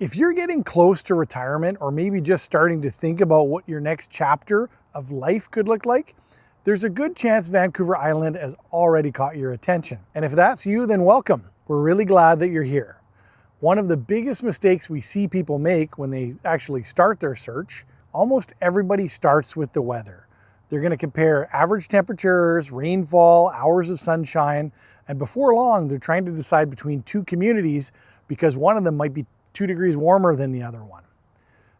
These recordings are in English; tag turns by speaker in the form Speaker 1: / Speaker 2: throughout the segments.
Speaker 1: If you're getting close to retirement or maybe just starting to think about what your next chapter of life could look like, there's a good chance Vancouver Island has already caught your attention. And if that's you, then welcome. We're really glad that you're here. One of the biggest mistakes we see people make when they actually start their search, almost everybody starts with the weather. They're going to compare average temperatures, rainfall, hours of sunshine, and before long, they're trying to decide between two communities because one of them might be 2 degrees warmer than the other one.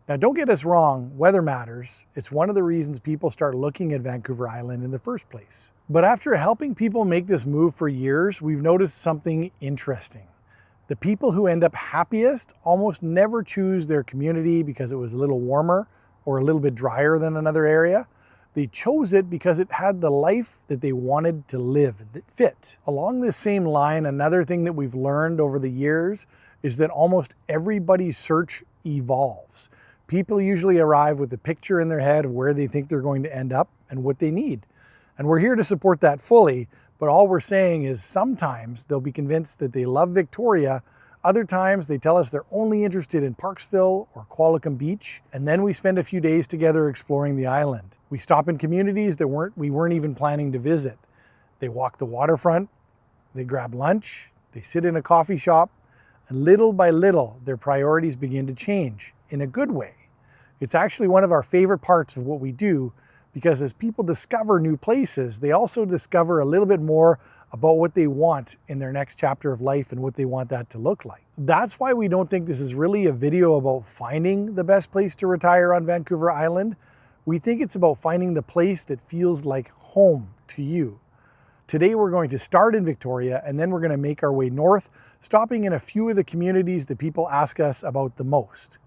Speaker 1: Now, don't get us wrong, weather matters. It's one of the reasons people start looking at Vancouver Island in the first place. But after helping people make this move for years, we've noticed something interesting. The people who end up happiest almost never choose their community because it was a little warmer or a little bit drier than another area. They chose it because it had the life that they wanted to live, that fit. Along this same line, another thing that we've learned over the years is that almost everybody's search evolves. People usually arrive with a picture in their head of where they think they're going to end up and what they need. And we're here to support that fully, but all we're saying is sometimes they'll be convinced that they love Victoria, other times they tell us they're only interested in Parksville or Qualicum Beach, and then we spend a few days together exploring the island. We stop in communities that we weren't even planning to visit. They walk the waterfront, they grab lunch, they sit in a coffee shop, and little by little, their priorities begin to change in a good way. It's actually one of our favorite parts of what we do because as people discover new places, they also discover a little bit more about what they want in their next chapter of life and what they want that to look like. That's why we don't think this is really a video about finding the best place to retire on Vancouver Island. We think it's about finding the place that feels like home to you. Today we're going to start in Victoria and then we're going to make our way north, stopping in a few of the communities that people ask us about the most.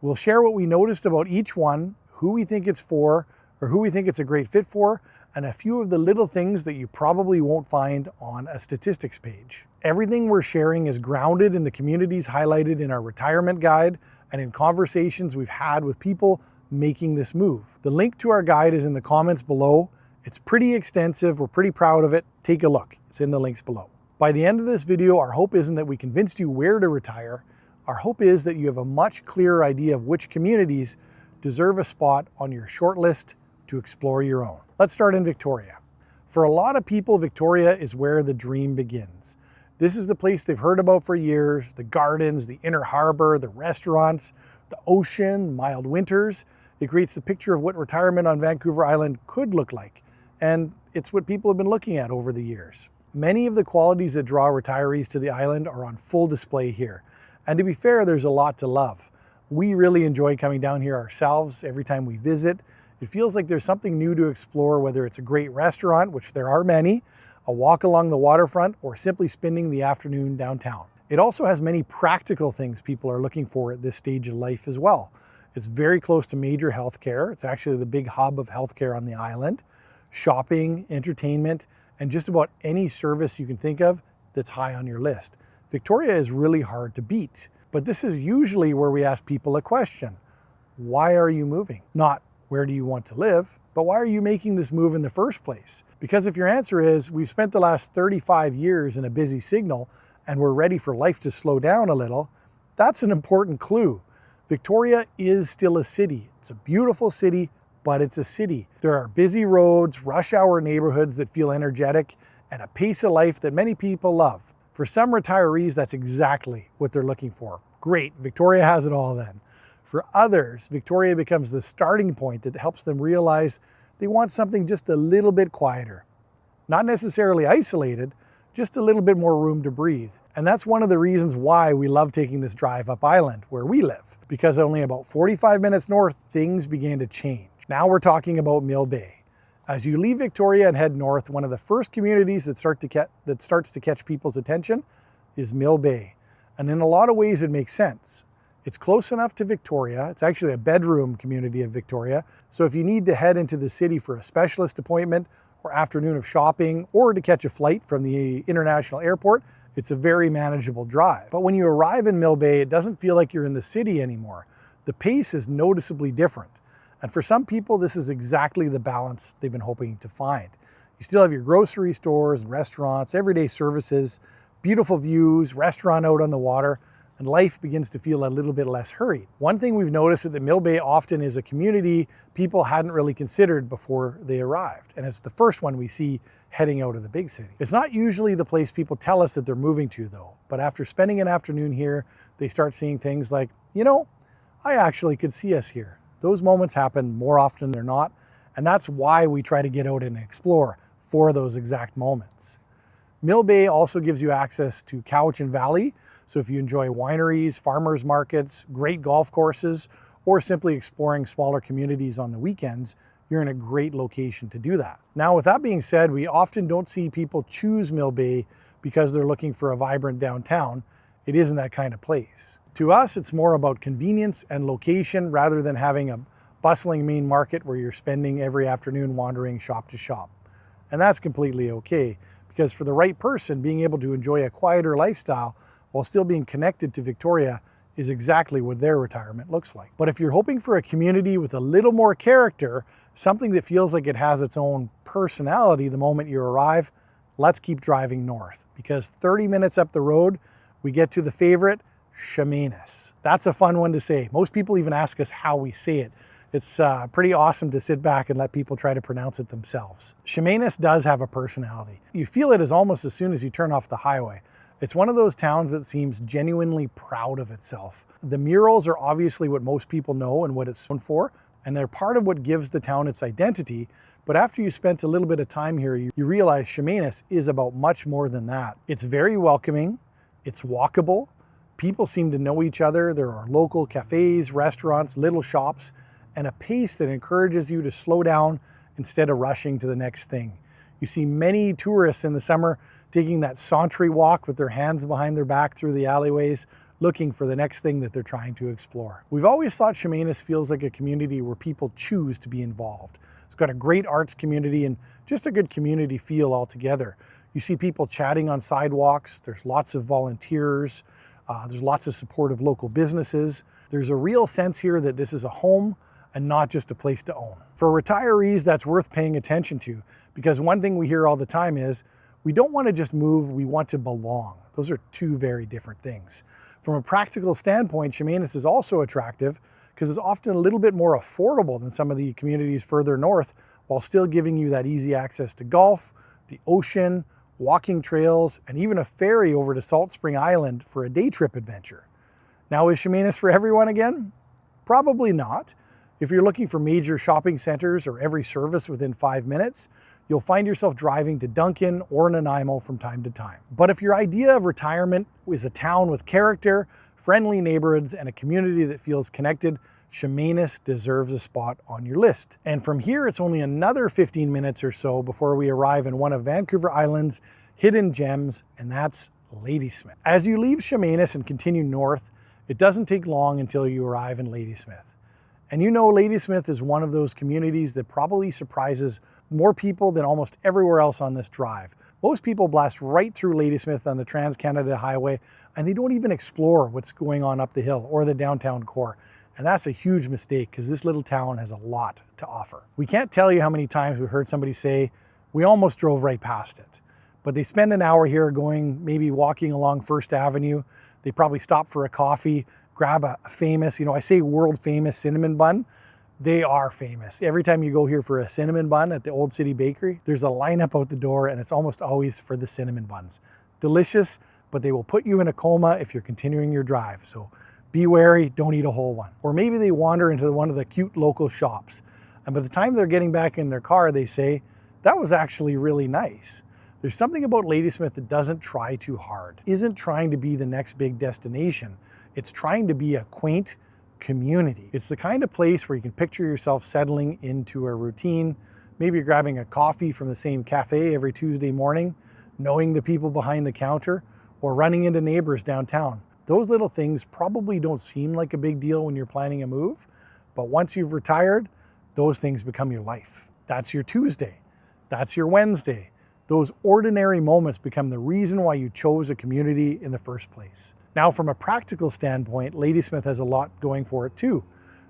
Speaker 1: We'll share what we noticed about each one, who we think it's for, or who we think it's a great fit for, and a few of the little things that you probably won't find on a statistics page. Everything we're sharing is grounded in the communities highlighted in our retirement guide and in conversations we've had with people making this move. The link to our guide is in the comments below. It's pretty extensive, we're pretty proud of it. Take a look, it's in the links below. By the end of this video, our hope isn't that we convinced you where to retire. Our hope is that you have a much clearer idea of which communities deserve a spot on your short list to explore your own. Let's start in Victoria. For a lot of people, Victoria is where the dream begins. This is the place they've heard about for years, the gardens, the inner harbor, the restaurants, the ocean, mild winters. It creates the picture of what retirement on Vancouver Island could look like. And it's what people have been looking at over the years. Many of the qualities that draw retirees to the island are on full display here. And to be fair, there's a lot to love. We really enjoy coming down here ourselves every time we visit. It feels like there's something new to explore, whether it's a great restaurant, which there are many, a walk along the waterfront, or simply spending the afternoon downtown. It also has many practical things people are looking for at this stage of life as well. It's very close to major healthcare. It's actually the big hub of healthcare on the island. Shopping, entertainment, and just about any service you can think of that's high on your list. Victoria is really hard to beat, but this is usually where we ask people a question. Why are you moving? Not where do you want to live, but why are you making this move in the first place? Because if your answer is, we've spent the last 35 years in a busy signal and we're ready for life to slow down a little, that's an important clue. Victoria is still a city. It's a beautiful city, but it's a city. There are busy roads, rush hour neighborhoods that feel energetic, and a pace of life that many people love. For some retirees, that's exactly what they're looking for. Great, Victoria has it all then. For others, Victoria becomes the starting point that helps them realize they want something just a little bit quieter. Not necessarily isolated, just a little bit more room to breathe. And that's one of the reasons why we love taking this drive up island where we live, because only about 45 minutes north, things began to change. Now we're talking about Mill Bay. As you leave Victoria and head north, one of the first communities that starts to catch people's attention is Mill Bay. And in a lot of ways, it makes sense. It's close enough to Victoria. It's actually a bedroom community of Victoria. So if you need to head into the city for a specialist appointment or afternoon of shopping or to catch a flight from the international airport, it's a very manageable drive. But when you arrive in Mill Bay, it doesn't feel like you're in the city anymore. The pace is noticeably different. And for some people, this is exactly the balance they've been hoping to find. You still have your grocery stores and restaurants, everyday services, beautiful views, restaurant out on the water, and life begins to feel a little bit less hurried. One thing we've noticed is that Mill Bay often is a community people hadn't really considered before they arrived, and it's the first one we see heading out of the big city. It's not usually the place people tell us that they're moving to though, but after spending an afternoon here, they start seeing things like, you know, I actually could see us here. Those moments happen more often than not, and that's why we try to get out and explore for those exact moments. Mill Bay also gives you access to Cowichan Valley, so if you enjoy wineries, farmers markets, great golf courses, or simply exploring smaller communities on the weekends, you're in a great location to do that. Now, with that being said, we often don't see people choose Mill Bay because they're looking for a vibrant downtown. It isn't that kind of place. To us, it's more about convenience and location rather than having a bustling main market where you're spending every afternoon wandering shop to shop. And that's completely okay, because for the right person, being able to enjoy a quieter lifestyle while still being connected to Victoria is exactly what their retirement looks like. But if you're hoping for a community with a little more character, something that feels like it has its own personality the moment you arrive, let's keep driving north, because 30 minutes up the road, we get to the favorite, Chemainus. That's a fun one to say. Most people even ask us how we say it. It's pretty awesome to sit back and let people try to pronounce it themselves. Chemainus does have a personality. You feel it almost as soon as you turn off the highway. It's one of those towns that seems genuinely proud of itself. The murals are obviously what most people know and what it's known for, and they're part of what gives the town its identity. But after you spent a little bit of time here, you realize Chemainus is about much more than that. It's very welcoming, it's walkable, people seem to know each other, there are local cafes, restaurants, little shops, and a pace that encourages you to slow down instead of rushing to the next thing. You see many tourists in the summer taking that sauntry walk with their hands behind their back through the alleyways, looking for the next thing that they're trying to explore. We've always thought Chemainus feels like a community where people choose to be involved. It's got a great arts community and just a good community feel altogether. You see people chatting on sidewalks, there's lots of volunteers, there's lots of support of local businesses. There's a real sense here that this is a home and not just a place to own. For retirees, that's worth paying attention to, because one thing we hear all the time is, we don't want to just move, we want to belong. Those are two very different things. From a practical standpoint, Chemainus is also attractive because it's often a little bit more affordable than some of the communities further north, while still giving you that easy access to golf, the ocean, walking trails, and even a ferry over to Salt Spring Island for a day trip adventure. Now, is Chemainus for everyone again? Probably not. If you're looking for major shopping centers or every service within 5 minutes, you'll find yourself driving to Duncan or Nanaimo from time to time. But if your idea of retirement is a town with character, friendly neighborhoods, and a community that feels connected, Chemainus deserves a spot on your list. And from here, it's only another 15 minutes or so before we arrive in one of Vancouver Island's hidden gems, and that's Ladysmith. As you leave Chemainus and continue north, it doesn't take long until you arrive in Ladysmith. And you know, Ladysmith is one of those communities that probably surprises more people than almost everywhere else on this drive. Most people blast right through Ladysmith on the Trans-Canada Highway, and they don't even explore what's going on up the hill or the downtown core. And that's a huge mistake, because this little town has a lot to offer. We can't tell you how many times we've heard somebody say, we almost drove right past it. But they spend an hour here going, maybe walking along First Avenue. They probably stop for a coffee, grab a famous, I say world famous cinnamon bun. They are famous. Every time you go here for a cinnamon bun at the Old City Bakery, there's a lineup out the door, and it's almost always for the cinnamon buns. Delicious, but they will put you in a coma if you're continuing your drive. So be wary, don't eat a whole one. Or maybe they wander into one of the cute local shops, and by the time they're getting back in their car, they say, that was actually really nice. There's something about Ladysmith that doesn't try too hard, isn't trying to be the next big destination. It's trying to be a quaint community. It's the kind of place where you can picture yourself settling into a routine. Maybe you're grabbing a coffee from the same cafe every Tuesday morning, knowing the people behind the counter, or running into neighbors downtown. Those little things probably don't seem like a big deal when you're planning a move, but once you've retired, those things become your life. That's your Tuesday. That's your Wednesday. Those ordinary moments become the reason why you chose a community in the first place. Now, from a practical standpoint, Ladysmith has a lot going for it too.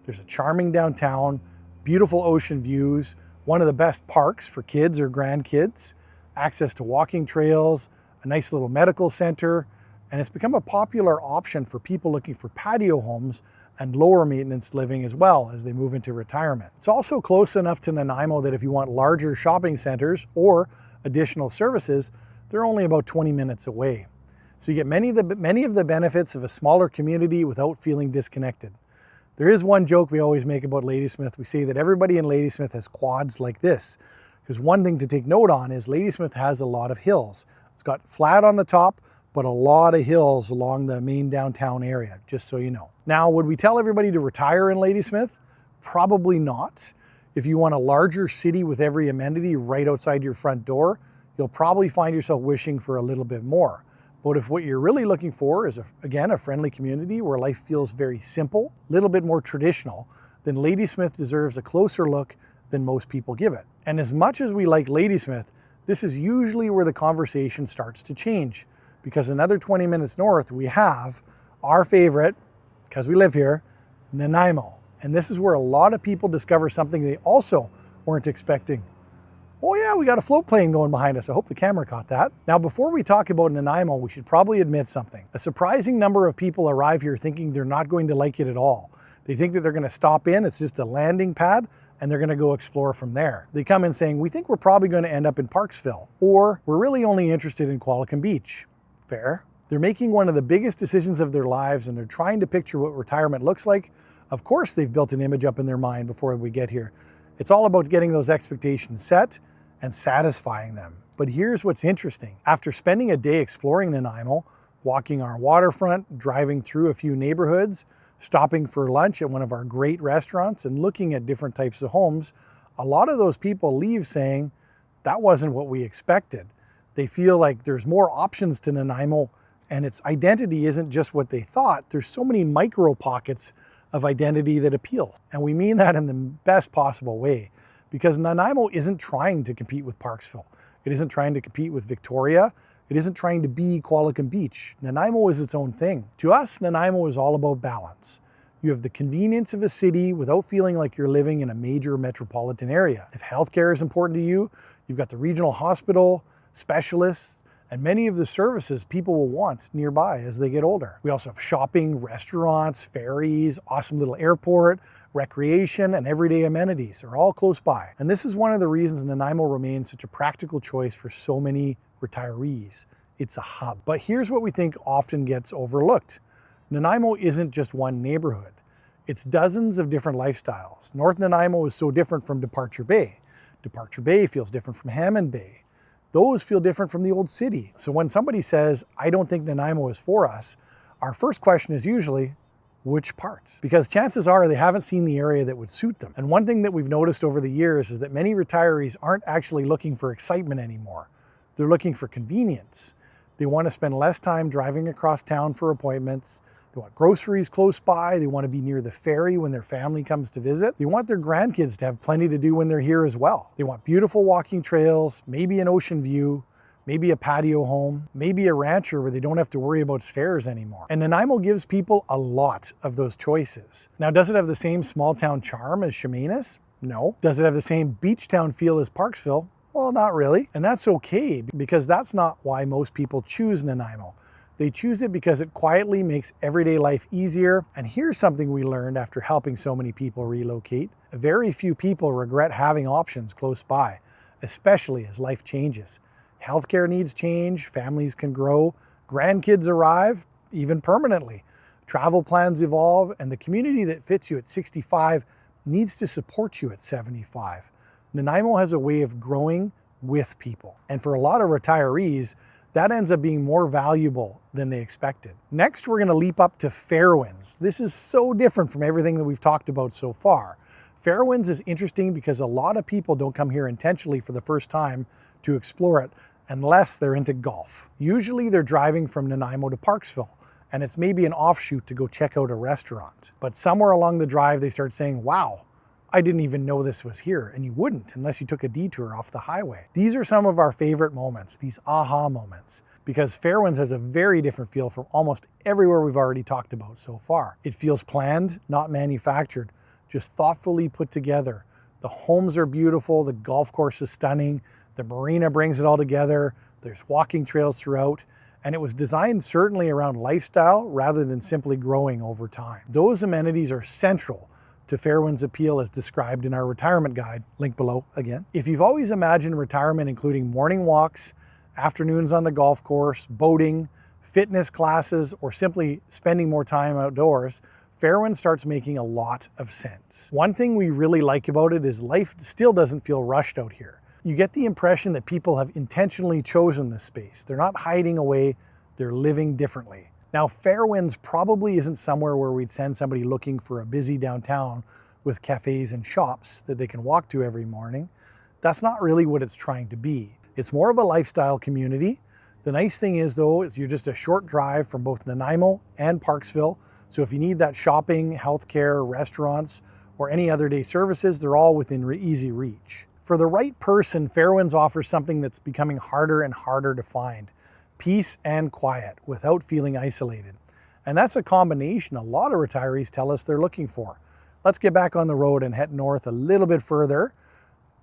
Speaker 1: There's a charming downtown, beautiful ocean views, one of the best parks for kids or grandkids, access to walking trails, a nice little medical center, and it's become a popular option for people looking for patio homes and lower maintenance living as well as they move into retirement. It's also close enough to Nanaimo that if you want larger shopping centers or additional services, they're only about 20 minutes away. So you get many of the benefits of a smaller community without feeling disconnected. There is one joke we always make about Ladysmith. We say that everybody in Ladysmith has quads like this, because one thing to take note on is Ladysmith has a lot of hills. It's got flat on the top, but a lot of hills along the main downtown area, just so you know. Now, would we tell everybody to retire in Ladysmith? Probably not. If you want a larger city with every amenity right outside your front door, you'll probably find yourself wishing for a little bit more. But if what you're really looking for is, again, a friendly community where life feels very simple, a little bit more traditional, then Ladysmith deserves a closer look than most people give it. And as much as we like Ladysmith, this is usually where the conversation starts to change, because another 20 minutes north, we have our favorite, because we live here, Nanaimo. And this is where a lot of people discover something they also weren't expecting. Oh yeah, we got a float plane going behind us. I hope the camera caught that. Now, before we talk about Nanaimo, we should probably admit something. A surprising number of people arrive here thinking they're not going to like it at all. They think that they're going to stop in, it's just a landing pad, and they're going to go explore from there. They come in saying, we think we're probably going to end up in Parksville, or we're really only interested in Qualicum Beach. Fair. They're making one of the biggest decisions of their lives, and they're trying to picture what retirement looks like. Of course, they've built an image up in their mind before we get here. It's all about getting those expectations set and satisfying them. But here's what's interesting. After spending a day exploring Nanaimo, walking our waterfront, driving through a few neighborhoods, stopping for lunch at one of our great restaurants, and looking at different types of homes, a lot of those people leave saying, that wasn't what we expected. They feel like there's more options to Nanaimo, and its identity isn't just what they thought. There's so many micro pockets of identity that appeal. And we mean that in the best possible way, because Nanaimo isn't trying to compete with Parksville. It isn't trying to compete with Victoria. It isn't trying to be Qualicum Beach. Nanaimo is its own thing. To us, Nanaimo is all about balance. You have the convenience of a city without feeling like you're living in a major metropolitan area. If healthcare is important to you, you've got the regional hospital, specialists, and many of the services people will want nearby as they get older. We also have shopping, restaurants, ferries, awesome little airport, recreation, and everyday amenities are all close by. And this is one of the reasons Nanaimo remains such a practical choice for so many retirees. It's a hub. But here's what we think often gets overlooked. Nanaimo isn't just one neighborhood. It's dozens of different lifestyles. North Nanaimo is so different from Departure Bay. Departure Bay feels different from Hammond Bay. Those feel different from the old city. So when somebody says, I don't think Nanaimo is for us, our first question is usually, which parts? Because chances are they haven't seen the area that would suit them. And one thing that we've noticed over the years is that many retirees aren't actually looking for excitement anymore. They're looking for convenience. They want to spend less time driving across town for appointments. They want groceries close by. They want to be near the ferry when their family comes to visit. They want their grandkids to have plenty to do when they're here as well. They want beautiful walking trails, maybe an ocean view, maybe a patio home, maybe a rancher where they don't have to worry about stairs anymore. And Nanaimo gives people a lot of those choices. Now, does it have the same small town charm as Chemainus? No. Does it have the same beach town feel as Parksville? Well, not really. And that's okay, because that's not why most people choose Nanaimo. They choose it because it quietly makes everyday life easier. And here's something we learned after helping so many people relocate. Very few people regret having options close by, especially as life changes. Healthcare needs change, families can grow, grandkids arrive, even permanently. Travel plans evolve, and the community that fits you at 65 needs to support you at 75. Nanaimo has a way of growing with people. And for a lot of retirees, that ends up being more valuable than they expected. Next, we're going to leap up to Fairwinds. This is so different from everything that we've talked about so far. Fairwinds is interesting because a lot of people don't come here intentionally for the first time to explore it unless they're into golf. Usually they're driving from Nanaimo to Parksville, and it's maybe an offshoot to go check out a restaurant. But somewhere along the drive, they start saying, wow, I didn't even know this was here. And you wouldn't unless you took a detour off the highway. These are some of our favorite moments, these aha moments, because Fairwinds has a very different feel from almost everywhere we've already talked about so far. It feels planned, not manufactured, just thoughtfully put together. The homes are beautiful, the golf course is stunning, the marina brings it all together, there's walking trails throughout, and it was designed certainly around lifestyle rather than simply growing over time. Those amenities are central to Fairwinds' appeal as described in our retirement guide, link below again. If you've always imagined retirement including morning walks, afternoons on the golf course, boating, fitness classes, or simply spending more time outdoors, Fairwinds starts making a lot of sense. One thing we really like about it is life still doesn't feel rushed out here. You get the impression that people have intentionally chosen this space. They're not hiding away, they're living differently. Now, Fairwinds probably isn't somewhere where we'd send somebody looking for a busy downtown with cafes and shops that they can walk to every morning. That's not really what it's trying to be. It's more of a lifestyle community. The nice thing is though, is you're just a short drive from both Nanaimo and Parksville. So if you need that shopping, healthcare, restaurants, or any other day services, they're all within easy reach. For the right person, Fairwinds offers something that's becoming harder and harder to find: peace and quiet without feeling isolated. And that's a combination a lot of retirees tell us they're looking for. Let's get back on the road and head north a little bit further,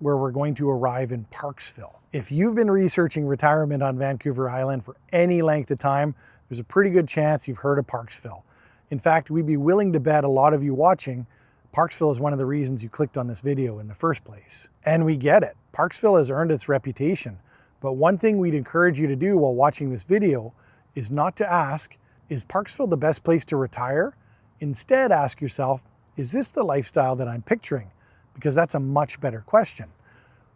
Speaker 1: where we're going to arrive in Parksville. If you've been researching retirement on Vancouver Island for any length of time, there's a pretty good chance you've heard of Parksville. In fact, we'd be willing to bet a lot of you watching, Parksville is one of the reasons you clicked on this video in the first place. And we get it. Parksville has earned its reputation. But one thing we'd encourage you to do while watching this video is not to ask, is Parksville the best place to retire? Instead, ask yourself, is this the lifestyle that I'm picturing? Because that's a much better question.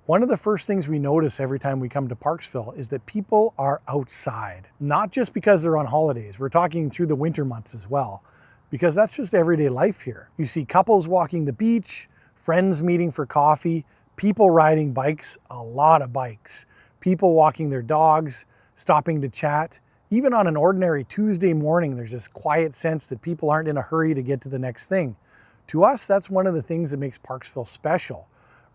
Speaker 1: One of the first things we notice every time we come to Parksville is that people are outside. Not just because they're on holidays, we're talking through the winter months as well, because that's just everyday life here. You see couples walking the beach, friends meeting for coffee, people riding bikes, a lot of bikes, people walking their dogs, stopping to chat. Even on an ordinary Tuesday morning, there's this quiet sense that people aren't in a hurry to get to the next thing. To us, that's one of the things that makes Parksville special.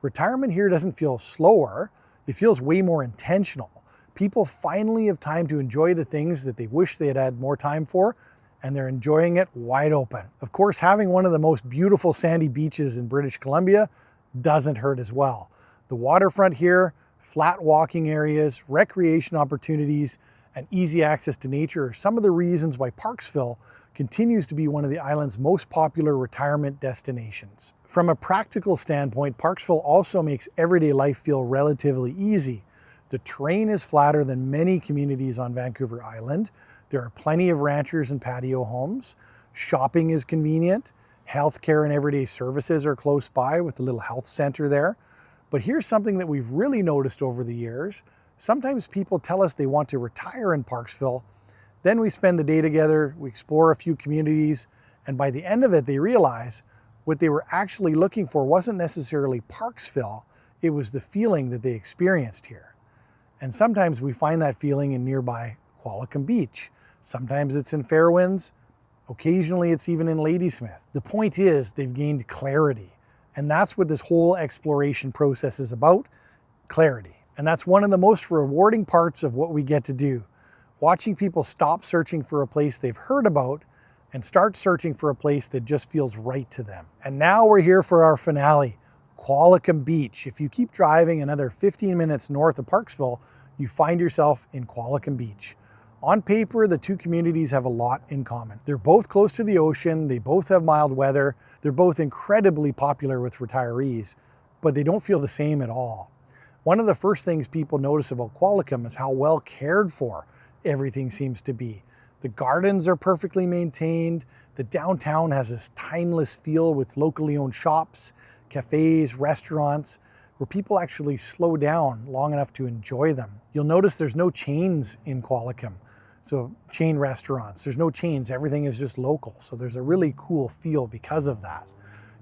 Speaker 1: Retirement here doesn't feel slower, it feels way more intentional. People finally have time to enjoy the things that they wish they had had more time for, and they're enjoying it wide open. Of course, having one of the most beautiful sandy beaches in British Columbia doesn't hurt as well. The waterfront here, flat walking areas, recreation opportunities, and easy access to nature are some of the reasons why Parksville continues to be one of the island's most popular retirement destinations. From a practical standpoint, Parksville also makes everyday life feel relatively easy. The terrain is flatter than many communities on Vancouver Island. There are plenty of ranchers and patio homes. Shopping is convenient. Healthcare and everyday services are close by with the little health center there. But here's something that we've really noticed over the years. Sometimes people tell us they want to retire in Parksville. Then we spend the day together, we explore a few communities, and by the end of it, they realize what they were actually looking for wasn't necessarily Parksville, it was the feeling that they experienced here. And sometimes we find that feeling in nearby Qualicum Beach. Sometimes it's in Fairwinds, occasionally it's even in Ladysmith. The point is they've gained clarity, and that's what this whole exploration process is about, clarity. And that's one of the most rewarding parts of what we get to do. Watching people stop searching for a place they've heard about and start searching for a place that just feels right to them. And now we're here for our finale, Qualicum Beach. If you keep driving another 15 minutes north of Parksville, you find yourself in Qualicum Beach. On paper, the two communities have a lot in common. They're both close to the ocean, they both have mild weather, they're both incredibly popular with retirees, but they don't feel the same at all. One of the first things people notice about Qualicum is how well cared for everything seems to be. The gardens are perfectly maintained. The downtown has this timeless feel with locally owned shops, cafes, restaurants, where people actually slow down long enough to enjoy them. You'll notice there's no chains in Qualicum. So chain restaurants, there's no chains, everything is just local. So there's a really cool feel because of that.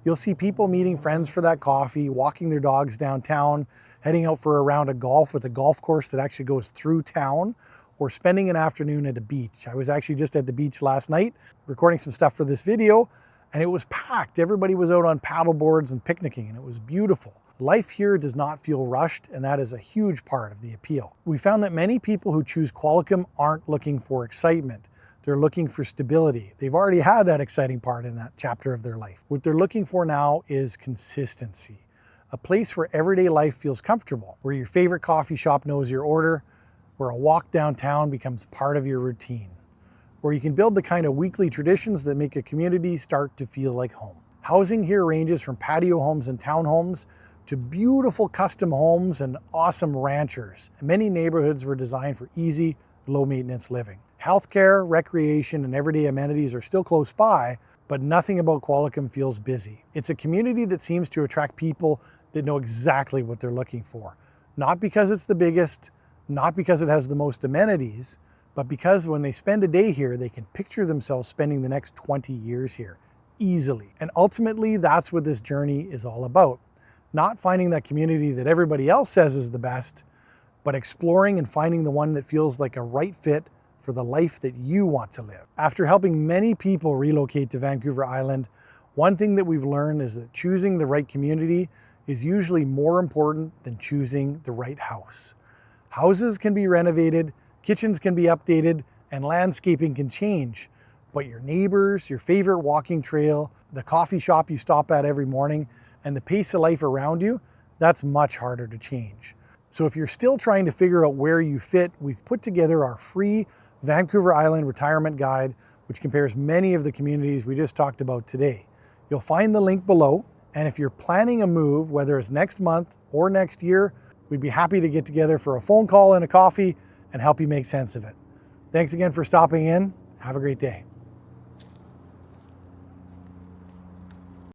Speaker 1: You'll see people meeting friends for that coffee, walking their dogs downtown, heading out for a round of golf with a golf course that actually goes through town, or spending an afternoon at a beach. I was actually just at the beach last night, recording some stuff for this video, and it was packed. Everybody was out on paddle boards and picnicking, and it was beautiful. Life here does not feel rushed, and that is a huge part of the appeal. We found that many people who choose Qualicum aren't looking for excitement. They're looking for stability. They've already had that exciting part in that chapter of their life. What they're looking for now is consistency. A place where everyday life feels comfortable, where your favorite coffee shop knows your order, where a walk downtown becomes part of your routine, where you can build the kind of weekly traditions that make a community start to feel like home. Housing here ranges from patio homes and townhomes to beautiful custom homes and awesome ranchers. Many neighborhoods were designed for easy, low-maintenance living. Healthcare, recreation, and everyday amenities are still close by, but nothing about Qualicum feels busy. It's a community that seems to attract people that know exactly what they're looking for. Not because it's the biggest, not because it has the most amenities, but because when they spend a day here, they can picture themselves spending the next 20 years here, easily. And ultimately, that's what this journey is all about. Not finding that community that everybody else says is the best, but exploring and finding the one that feels like a right fit for the life that you want to live. After helping many people relocate to Vancouver Island, one thing that we've learned is that choosing the right community is usually more important than choosing the right house. Houses can be renovated, kitchens can be updated, and landscaping can change, but your neighbors, your favorite walking trail, the coffee shop you stop at every morning, and the pace of life around you, that's much harder to change. So if you're still trying to figure out where you fit, we've put together our free Vancouver Island Retirement Guide, which compares many of the communities we just talked about today. You'll find the link below, and if you're planning a move, whether it's next month or next year, we'd be happy to get together for a phone call and a coffee and help you make sense of it. Thanks again for stopping in. Have a great day.